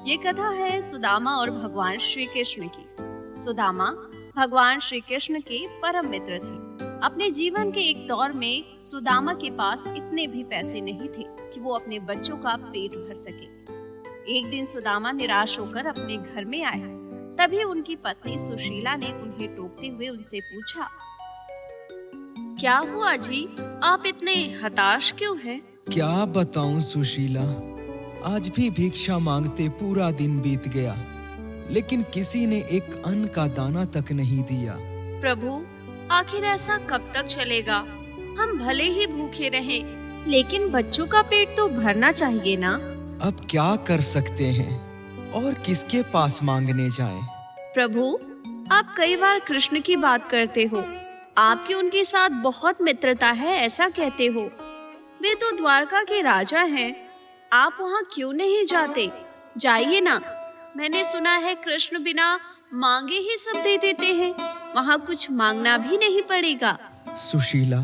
ये कथा है सुदामा और भगवान श्री कृष्ण की। सुदामा भगवान श्री कृष्ण के परम मित्र थे। अपने जीवन के एक दौर में सुदामा के पास इतने भी पैसे नहीं थे कि वो अपने बच्चों का पेट भर सके। एक दिन सुदामा निराश होकर अपने घर में आए। तभी उनकी पत्नी सुशीला ने उन्हें टोकते हुए उनसे पूछा, क्या हुआ जी, आप इतने हताश क्यों हैं? क्या बताऊं सुशीला, आज भी भिक्षा मांगते पूरा दिन बीत गया, लेकिन किसी ने एक अन्न का दाना तक नहीं दिया। प्रभु, आखिर ऐसा कब तक चलेगा? हम भले ही भूखे रहें, लेकिन बच्चों का पेट तो भरना चाहिए ना। अब क्या कर सकते हैं और किसके पास मांगने जाएं? प्रभु, आप कई बार कृष्ण की बात करते हो। आपकी उनके साथ बहुत मित्रता है, ऐसा कहते हो। वे तो द्वारका के राजा हैं। आप वहाँ क्यों नहीं जाते? जाइए ना। मैंने सुना है कृष्ण बिना मांगे ही सब दे देते हैं। वहाँ कुछ मांगना भी नहीं पड़ेगा। सुशीला,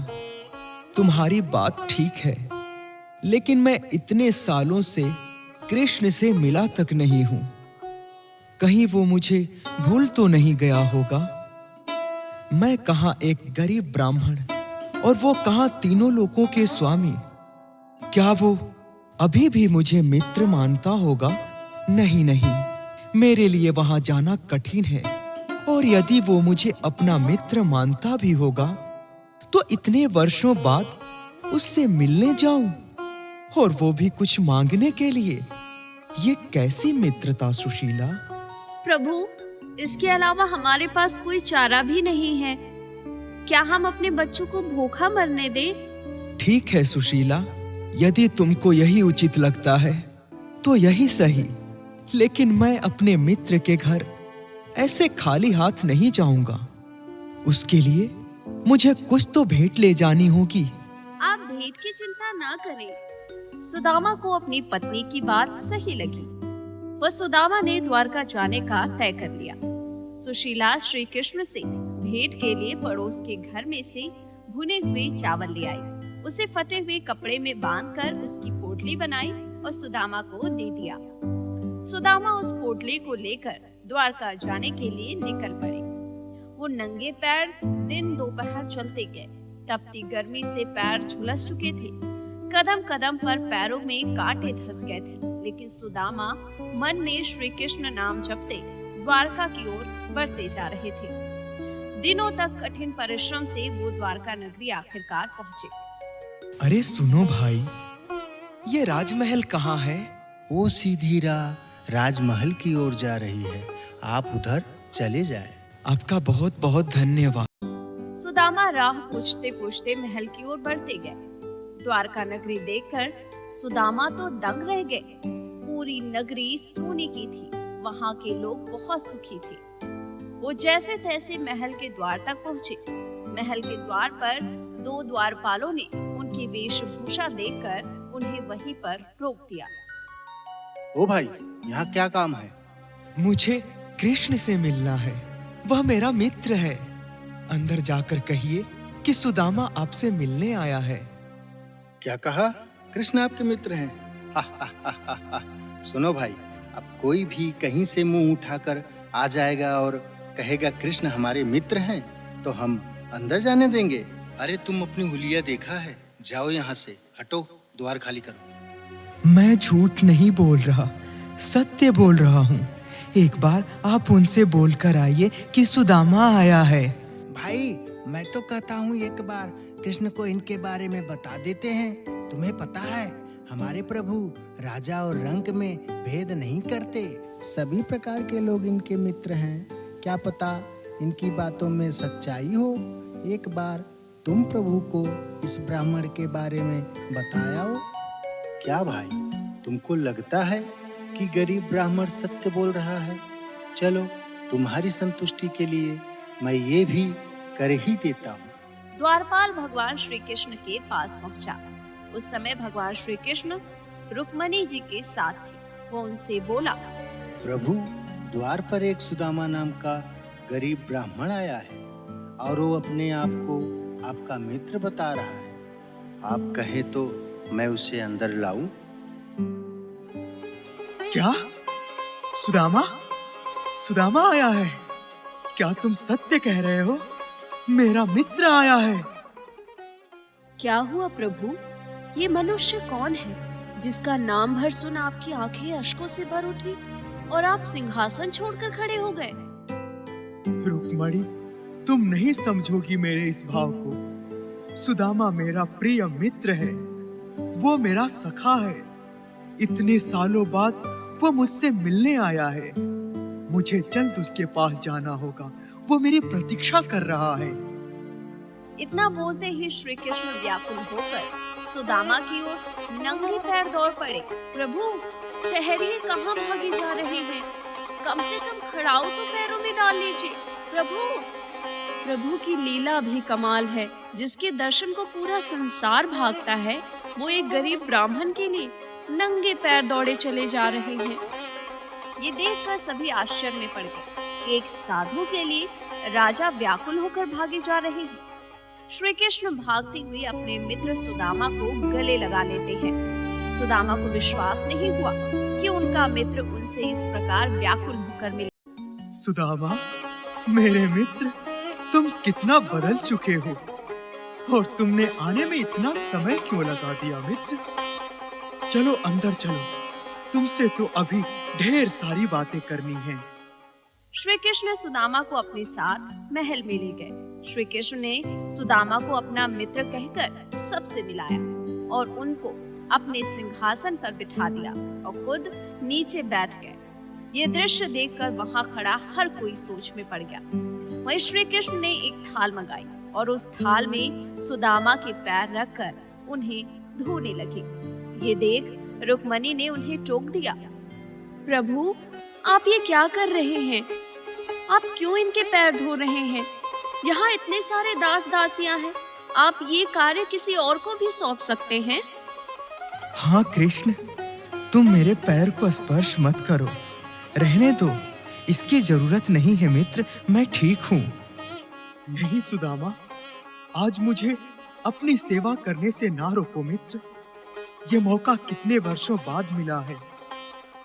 तुम्हारी बात ठीक है, लेकिन मैं इतने सालों से कृष्ण से मिला तक नहीं हूँ। कहीं वो मुझे भूल तो नहीं गया होगा? मैं कहाँ एक गरीब ब्राह्मण और वो कहाँ तीनों लोकों के स्वामी। क्या वो अभी भी मुझे मित्र मानता होगा? नहीं नहीं, मेरे लिए वहां जाना कठिन है। और यदि वो मुझे अपना मित्र मानता भी होगा तो इतने वर्षों बाद उससे मिलने जाऊं, और वो भी कुछ मांगने के लिए। ये कैसी मित्रता सुशीला? प्रभु, इसके अलावा हमारे पास कोई चारा भी नहीं है। क्या हम अपने बच्चों को भूखा मरने दें? ठीक है सुशीला, यदि तुमको यही उचित लगता है तो यही सही, लेकिन मैं अपने मित्र के घर ऐसे खाली हाथ नहीं जाऊंगा। उसके लिए मुझे कुछ तो भेंट ले जानी होगी। आप भेंट की चिंता ना करें। सुदामा को अपनी पत्नी की बात सही लगी। वह सुदामा ने द्वारका जाने का तय कर लिया। सुशीला श्री कृष्ण से भेंट के लिए पड़ोस के घर में से भुने हुए चावल ले आई। उसे फटे हुए कपड़े में बांधकर उसकी पोटली बनाई और सुदामा को दे दिया। सुदामा उस पोटली को लेकर द्वारका जाने के लिए निकल पड़े। वो नंगे पैर दिन दोपहर चलते गए। तपती गर्मी से पैर झुलस चुके थे। कदम कदम पर पैरों में कांटे धंस गए थे, लेकिन सुदामा मन में श्री कृष्ण नाम जपते द्वारका की ओर बढ़ते जा रहे थे। दिनों तक कठिन परिश्रम से वो द्वारका नगरी आखिरकार पहुंचे। अरे सुनो भाई, ये राजमहल कहाँ है? वो सीधी राह राजमहल की ओर जा रही है, आप उधर चले जाएं। आपका बहुत बहुत धन्यवाद। सुदामा राह पूछते पूछते महल की ओर बढ़ते गए। द्वारका नगरी देखकर सुदामा तो दंग रह गए। पूरी नगरी सोने की थी। वहाँ के लोग बहुत सुखी थे। वो जैसे तैसे महल के द्वार तक पहुँचे। महल के द्वार पर दो द्वारपालों ने उनकी वेशभूषा देखकर उन्हें वहीं पर रोक दिया। ओ भाई, यहाँ क्या काम है? मुझे कृष्ण से मिलना है। वह मेरा मित्र है। अंदर जाकर कहिए कि सुदामा आपसे मिलने आया है। क्या कहा? कृष्ण आपके मित्र हैं? हा, हा, हा, हा, हा। सुनो भाई, अब कोई भी कहीं से मुंह उठाकर आ जाएगा और कहेगा कृष्ण हमारे मित्र हैं, तो हम अंदर जाने देंगे? अरे तुम अपनी हुलिया देखा है? जाओ यहाँ से, हटो, द्वार खाली करो। मैं झूठ नहीं बोल रहा, सत्य बोल रहा हूँ। एक बार आप उनसे बोलकर आइए कि सुदामा आया है। भाई, मैं तो कहता हूँ एक बार कृष्ण को इनके बारे में बता देते हैं। तुम्हें पता है, हमारे प्रभु राजा और रंक में भेद नहीं करते। सभी प्रकार के लोग इनके मित्र हैं। क्या पता इनकी बातों में सच्चाई हो। एक बार तुम प्रभु को इस ब्राह्मण के बारे में बताया हो। क्या भाई, तुमको लगता है कि गरीब ब्राह्मण सत्य बोल रहा है? चलो, तुम्हारी संतुष्टि के लिए मैं ये भी कर ही देता हूँ। द्वारपाल भगवान श्री कृष्ण के पास पहुँचा। उस समय भगवान श्री कृष्ण रुक्मणी जी के साथ थे। वो उनसे बोला, प्रभु, द्वार पर एक सुदामा नाम का गरीब ब्राह्मण आया है और वो अपने आप को आपका मित्र बता रहा है। आप कहे तो मैं उसे अंदर लाऊं? क्या? सुदामा, सुदामा आया है। क्या तुम सत्य कह रहे हो? मेरा मित्र आया है। क्या हुआ प्रभु? ये मनुष्य कौन है जिसका नाम भर सुन आपकी आंखें अश्कों से भर उठी और आप सिंहासन छोड़कर खड़े हो गए? रुक्मणी, तुम नहीं समझोगी मेरे इस भाव को। सुदामा मेरा प्रिय मित्र है, वो मेरा सखा है। इतने सालों बाद वो मुझसे मिलने आया है। मुझे जल्द उसके पास जाना होगा, वो मेरी प्रतीक्षा कर रहा है। इतना बोलते ही श्री कृष्ण व्याकुल होकर सुदामा की ओर नंगे पैर दौड़ पड़े। प्रभु ठहरिए, कहाँ भागे जा रहे हैं? कम से कम खड़ाऊ तो पैरों में डाल लीजिए। प्रभु की लीला भी कमाल है। जिसके दर्शन को पूरा संसार भागता है, वो एक गरीब ब्राह्मण के लिए नंगे पैर दौड़े चले जा रहे हैं। ये देखकर सभी आश्चर्य में पड़ गए। एक साधु के लिए राजा व्याकुल होकर भागे जा रहे हैं। श्री कृष्ण भागते हुए अपने मित्र सुदामा को गले लगा लेते हैं। सुदामा को विश्वास नहीं हुआ कि उनका मित्र उनसे इस प्रकार व्याकुल होकर मिले। सुदामा, मेरे मित्र, तुम कितना बदल चुके हो और तुमने आने में इतना समय क्यों लगा दिया मित्र? चलो अंदर चलो, तुमसे तो अभी ढेर सारी बातें करनी हैं। श्री कृष्ण सुदामा को अपने साथ महल में ले गए। श्री कृष्ण ने सुदामा को अपना मित्र कहकर सबसे मिलाया और उनको अपने सिंहासन पर बिठा दिया और खुद नीचे बैठ गए। ये दृश्य देखकर वहां खड़ा हर कोई सोच में पड़ गया। वहीं श्री कृष्ण ने एक थाल मंगाई और उस थाल में सुदामा के पैर रखकर उन्हें धोने लगे। ये देख रुक्मणी ने उन्हें टोक दिया। प्रभु, आप ये क्या कर रहे हैं? आप क्यों इनके पैर धो रहे हैं? यहाँ इतने सारे दास दासियां हैं, आप ये कार्य किसी और को भी सौंप सकते हैं। हाँ कृष्ण, तुम मेरे पैर को स्पर्श मत करो, रहने दो, इसकी जरूरत नहीं है मित्र, मैं ठीक हूँ। नहीं सुदामा, आज मुझे अपनी सेवा करने से ना रोको मित्र। ये मौका कितने वर्षों बाद मिला है।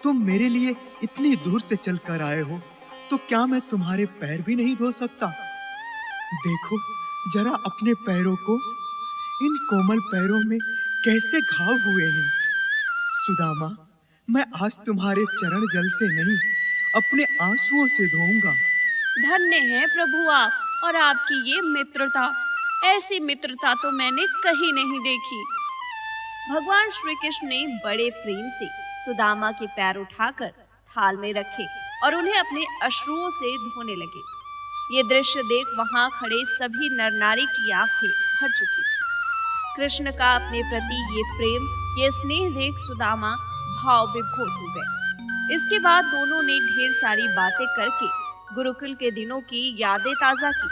तुम मेरे लिए इतनी दूर से चल कर आए हो, तो क्या मैं तुम्हारे पैर भी नहीं धो सकता? देखो जरा अपने पैरों को, इन कोमल पैरों में कैसे घाव हुए हैं। सुदामा, मैं आज तुम्हारे चरण जल से नहीं, अपने आंसुओं से धोऊंगा। धन्य है प्रभु आप और आपकी ये मित्रता। ऐसी मित्रता तो मैंने कहीं नहीं देखी। भगवान श्री कृष्ण ने बड़े प्रेम से सुदामा के पैर उठाकर थाल में रखे और उन्हें अपने अश्रुओं से धोने लगे। ये दृश्य देख वहां खड़े सभी नर नारी की आंखें भर चुकी थी। कृष्ण का अपने प्रति ये प्रेम, ये स्नेह देख सुदामा भाव विभोर हो गए। इसके बाद दोनों ने ढेर सारी बातें करके गुरुकुल के दिनों की यादें ताजा की।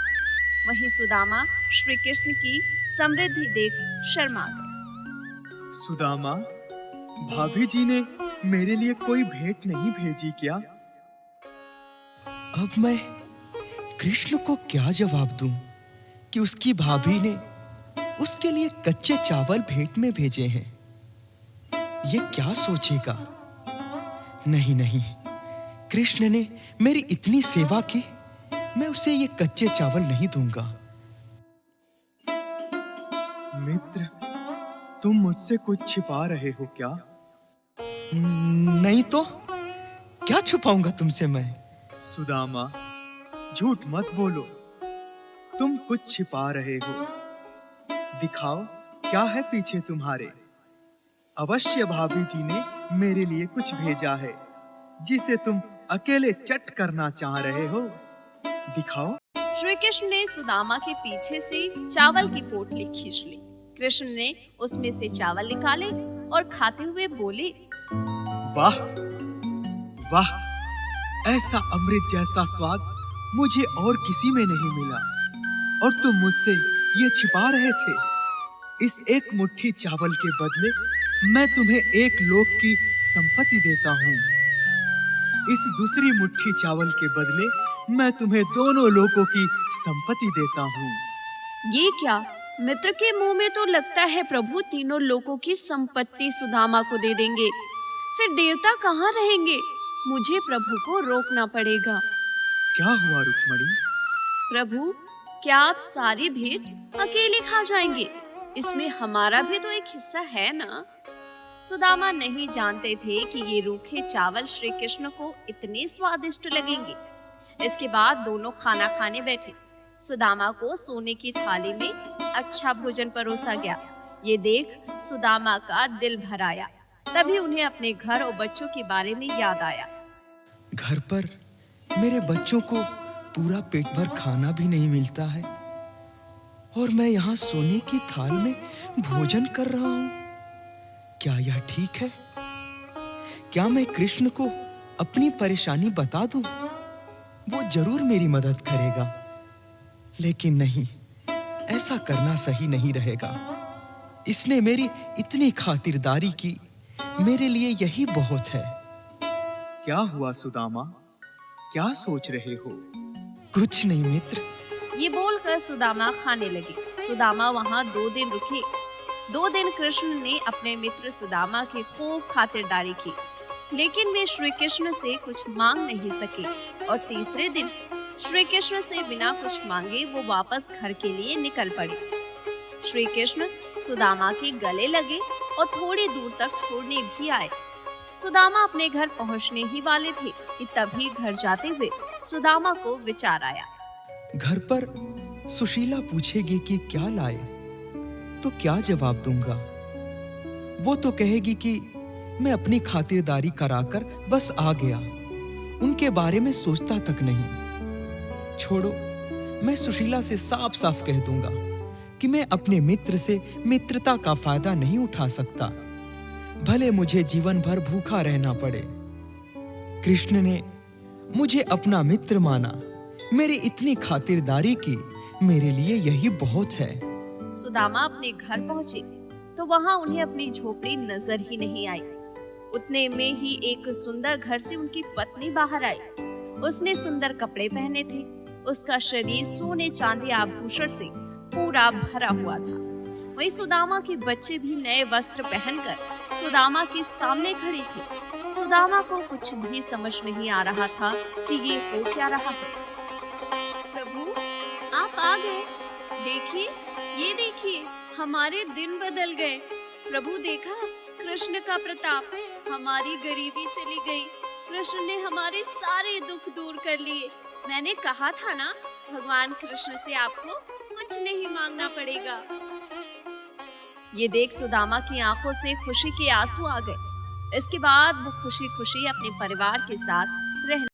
वहीं सुदामा श्री कृष्ण की समृद्धि देख शर्मा गए। सुदामा, भाभी जी ने मेरे लिए कोई भेंट नहीं भेजी क्या? अब मैं कृष्ण को क्या जवाब दूं कि उसकी भाभी ने उसके लिए कच्चे चावल भेंट में भेजे हैं? ये क्या सोचेगा? नहीं नहीं, कृष्ण ने मेरी इतनी सेवा की, मैं उसे ये कच्चे चावल नहीं दूंगा। मित्र, तुम मुझसे कुछ छिपा रहे हो क्या? नहीं तो क्या छुपाऊंगा तुमसे मैं? सुदामा, झूठ मत बोलो, तुम कुछ छिपा रहे हो। दिखाओ क्या है पीछे तुम्हारे। अवश्य भाभी जी ने मेरे लिए कुछ भेजा है, जिसे तुम अकेले चट करना चाह रहे हो। दिखाओ। श्री कृष्ण ने सुदामा के पीछे से चावल की पोटली खींच ली। कृष्ण ने उसमें से चावल निकाले और खाते हुए बोले, वाह वाह, ऐसा अमृत जैसा स्वाद मुझे और किसी में नहीं मिला, और तुम मुझसे ये छिपा रहे थे। इस एक मुट्ठी चावल के बदले मैं तुम्हें एक लोक की संपत्ति देता हूँ। इस दूसरी मुट्ठी चावल के बदले मैं तुम्हें दोनों लोकों की संपत्ति देता हूँ। ये क्या? मित्र के मुंह में तो लगता है प्रभु तीनों लोकों की संपत्ति सुदामा को दे देंगे। फिर देवता कहाँ रहेंगे? मुझे प्रभु को रोकना पड़ेगा। क्या हुआ रुक्मणी? प्रभु, क्या आप सारी भेंट अकेले खा जाएंगे? इसमें हमारा भी तो एक हिस्सा है ना। सुदामा नहीं जानते थे कि ये रूखे चावल श्री कृष्ण को इतने स्वादिष्ट लगेंगे। इसके बाद दोनों खाना खाने बैठे। सुदामा को सोने की थाली में अच्छा भोजन परोसा गया। ये देख सुदामा का दिल भर आया। तभी उन्हें अपने घर और बच्चों के बारे में याद आया। घर पर मेरे बच्चों को पूरा पेट भर खाना भी नहीं मिलता है और मैं यहाँ सोने की थाल में भोजन कर रहा हूँ। क्या यह ठीक है? क्या मैं कृष्ण को अपनी परेशानी बता दूं? वो जरूर मेरी मदद करेगा। लेकिन नहीं, ऐसा करना सही नहीं रहेगा। इसने मेरी इतनी खातिरदारी की, मेरे लिए यही बहुत है। क्या हुआ सुदामा? क्या सोच रहे हो? कुछ नहीं मित्र। ये बोलकर सुदामा खाने लगे। सुदामा वहाँ 2 दिन रुके। 2 दिन कृष्ण ने अपने मित्र सुदामा की खूब खातिरदारी की, लेकिन वे श्री कृष्ण से कुछ मांग नहीं सके। और तीसरे दिन श्री कृष्ण से बिना कुछ मांगे वो वापस घर के लिए निकल पड़े। श्री कृष्ण सुदामा के गले लगे और थोड़ी दूर तक छोड़ने भी आए। सुदामा अपने घर पहुंचने ही वाले थे कि तभी घर जाते हुए सुदामा को विचार आया। घर पर सुशीला पूछेगी कि क्या लाए, तो क्या जवाब दूंगा? वो तो कहेगी कि मैं अपनी खातिरदारी कराकर बस आ गया, उनके बारे में सोचता तक नहीं। छोड़ो, मैं सुशीला से साफ साफ कह दूंगा कि मैं अपने मित्र से मित्रता का फायदा नहीं उठा सकता, भले मुझे जीवन भर भूखा रहना पड़े। कृष्ण ने मुझे अपना मित्र माना, मेरी इतनी खातिरदारी की, मेरे लिए यही बहुत है। सुदामा अपने घर पहुंचे तो वहां उन्हें अपनी झोपड़ी नजर ही नहीं आई। उतने में ही एक सुंदर घर से उनकी पत्नी बाहर आई। उसने सुंदर कपड़े पहने थे। उसका शरीर सोने चांदी आभूषण से पूरा भरा हुआ था। वहीं सुदामा के बच्चे भी नए वस्त्र पहनकर सुदामा के सामने खड़े थे। सुदामा को कुछ भी समझ नहीं आ रहा था कि ये हो क्या रहा है। प्रभु, आप आ गए। देखिए, ये देखिए, हमारे दिन बदल गए। प्रभु, देखा कृष्ण का प्रताप, हमारी गरीबी चली गई। कृष्ण ने हमारे सारे दुख दूर कर लिए। मैंने कहा था ना, भगवान कृष्ण से आपको कुछ नहीं मांगना पड़ेगा। ये देख सुदामा की आंखों से खुशी के आंसू आ गए। इसके बाद वो खुशी खुशी अपने परिवार के साथ रहने